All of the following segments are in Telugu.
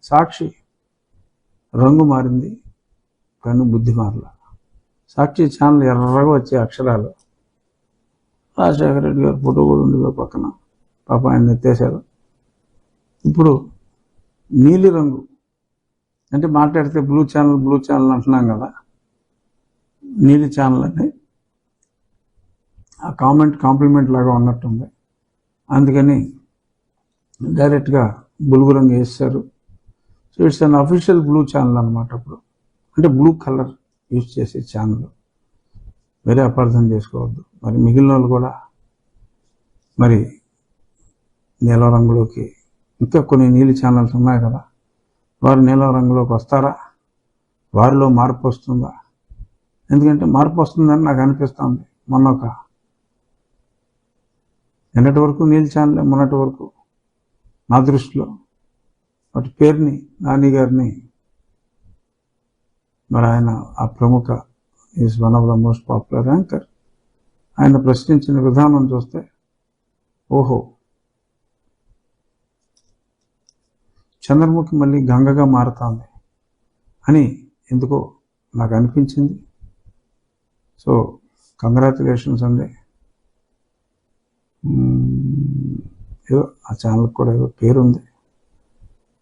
సాక్షి రంగు మారింది కానీ బుద్ధి మారల. సాక్షి ఛానల్ ఎర్రగా వచ్చే అక్షరాలు, రాజశేఖర రెడ్డి గారు ఫోటో కూడా ఉంది పక్కన, పాప ఆయన ఎత్తేశారు. ఇప్పుడు నీలి రంగు అంటే మాట్లాడితే బ్లూ ఛానల్ అంటున్నాం కదా, నీలి ఛానల్ అని ఆ కాంప్లిమెంట్ లాగా ఉన్నట్టుంది. అందుకని డైరెక్ట్గా బులుగు రంగు వేస్తారు. So it's an official blue channel అనమాట. అప్పుడు అంటే బ్లూ కలర్ యూజ్ చేసే ఛానల్, వేరే అపార్థం చేసుకోవద్దు. మరి మిగిలిన వాళ్ళు కూడా మరి నీలం రంగులోకి, ఇంకా కొన్ని నీలి ఛానల్స్ ఉన్నాయి కదా, వారు నీలం రంగులోకి వస్తారా? వారిలో మార్పు వస్తుందా? ఎందుకంటే మార్పు వస్తుందని నాకు అనిపిస్తుంది. నిన్నటి వరకు నీలి ఛానల్, మొన్నటి వరకు నా దృష్టిలో వాటి పేరుని, నాని గారిని, మరి ఆయన ఆ ప్రముఖ is one of the most popular anchor, ఆయన ప్రశ్నించిన విధానం చూస్తే ఓహో చంద్రముఖి మళ్ళీ గంగగా మారుతుంది అని ఎందుకో నాకు అనిపించింది. సో కంగ్రాచులేషన్స్ అండి. ఏదో ఆ ఛానల్కి కూడా ఏదో పేరుంది,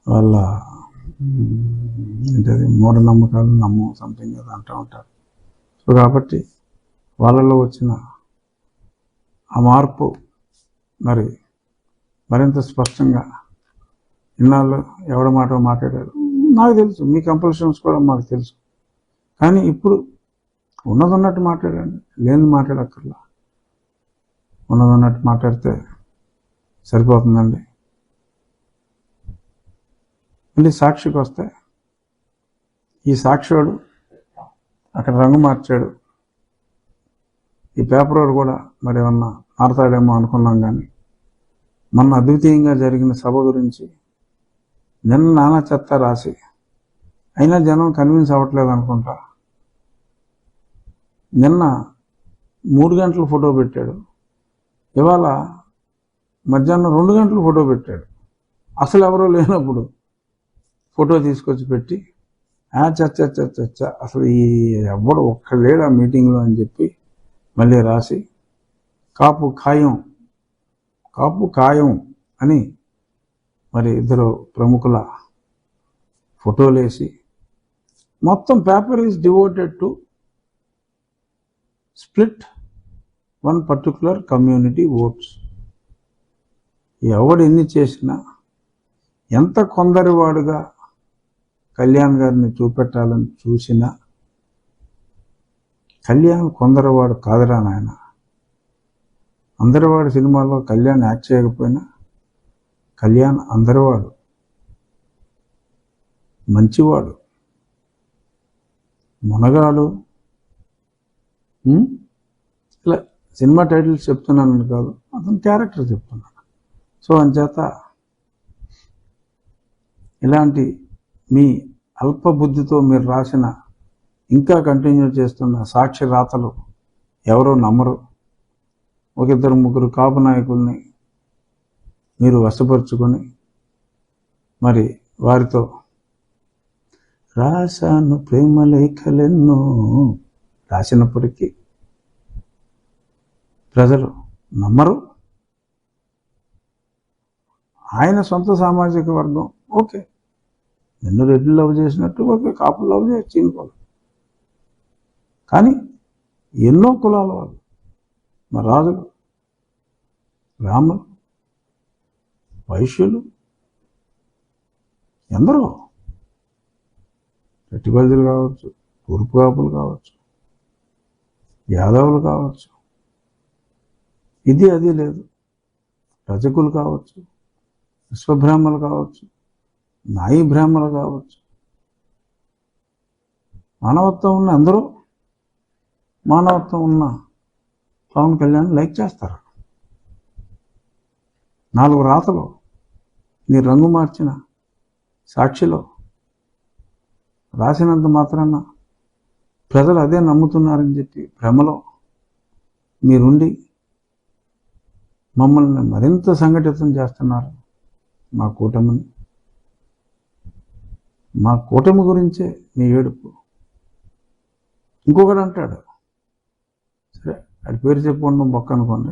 వాళ్ళ ఏంటది మూఢనమ్మకాలు సంథింగ్ ఏదో అంటూ ఉంటారు. సో కాబట్టి వాళ్ళలో వచ్చిన ఆ మార్పు మరి మరింత స్పష్టంగా ఇన్నాళ్ళు ఎవడ మాట మాట్లాడారు నాకు తెలుసు, మీ కంపల్షన్స్ కూడా మాకు తెలుసు. కానీ ఇప్పుడు ఉన్నదన్నట్టు మాట్లాడండి, లేని మాట్లాడక్కర్లా. ఉన్నదన్నట్టు మాట్లాడితే సరిపోతుందండి. మళ్ళీ సాక్షికి వస్తే, ఈ సాక్షివాడు అక్కడ రంగు మార్చాడు, ఈ పేపర్ వాడు కూడా మరి ఏమన్నా మారతాడేమో అనుకున్నాం. కానీ మొన్న అద్వితీయంగా జరిగిన సభ గురించి నిన్న నానా చెత్త రాసి అయినా జనం కన్విన్స్ అవ్వట్లేదు అనుకుంటా. నిన్న 3 గంటలు ఫోటో పెట్టాడు, ఇవాళ మధ్యాహ్నం 2 గంటలు ఫోటో పెట్టాడు. అసలు ఎవరో లేనప్పుడు ఫోటో తీసుకొచ్చి పెట్టి చచ్చ అసలు ఈ ఎవడు ఒక్కలేడు ఆ మీటింగ్లో అని చెప్పి మళ్ళీ రాసి కాపు ఖాయం అని మరి 2 ప్రముఖుల ఫోటోలు వేసి మొత్తం paper is devoted to split one particular community votes. ఎవడు ఎన్ని చేసినా, ఎంత కొందరివాడుగా కళ్యాణ్ గారిని చూపెట్టాలని చూసినా, కళ్యాణ్ కొందరివాడు కాదురా నాయన. అందరివాడు సినిమాలో కళ్యాణ్ యాక్ట్ చేయకపోయినా కళ్యాణ్ అందరివాడు, మంచివాడు, మునగాడు. ఇలా సినిమా టైటిల్స్ చెప్తున్నానని కాదు, అతని క్యారెక్టర్ చెప్తున్నాను. సో అంచేత ఇలాంటి మీ అల్ప బుద్ధితో మీరు రాసిన, ఇంకా కంటిన్యూ చేస్తున్న సాక్షి రాతలు ఎవరో నమ్మరు. 1-2-3 కాపు నాయకుల్ని మీరు వశపరుచుకొని మరి వారితో రాశాను ప్రేమ లేఖలెన్నో రాసినప్పటికీ ప్రజలు నమ్మరు. ఆయన సొంత సామాజిక వర్గం ఓకే, నిన్ను రెడ్లు లవ్ చేసినట్టు ఓకే, కాపులు లవ్ చేయొచ్చు ఇంకోళ్ళు. కానీ ఎన్నో కులాల వాళ్ళు, మా రాజులు, బ్రాహ్మణులు, వైశ్యులు, ఎందరో రెట్టిబల్జులు కావచ్చు, తూర్పు కాపులు కావచ్చు, యాదవులు కావచ్చు, ఇది అది లేదు, రజకులు కావచ్చు, విశ్వబ్రాహ్మణులు కావచ్చు, నాయి బ్రాహ్మణులు కావచ్చు, మానవత్వం ఉన్న అందరూ మానవత్వం ఉన్న పవన్ కళ్యాణ్ లైక్ చేస్తారు. 4 రాతలు నీ రంగు మార్చిన సాక్షిలో రాసినంత మాత్రాన ప్రజలు అదే నమ్ముతున్నారని చెప్పి భ్రమలో మీరుండి మమ్మల్ని మరింత సంఘటితం చేస్తున్నారు. మా కూటమిని మా కూటమి గురించే నీ ఏడుపు. ఇంకొకడు అంటాడు, సరే అది పేరు చెప్పుకుంటాం బొక్క అనుకోండి,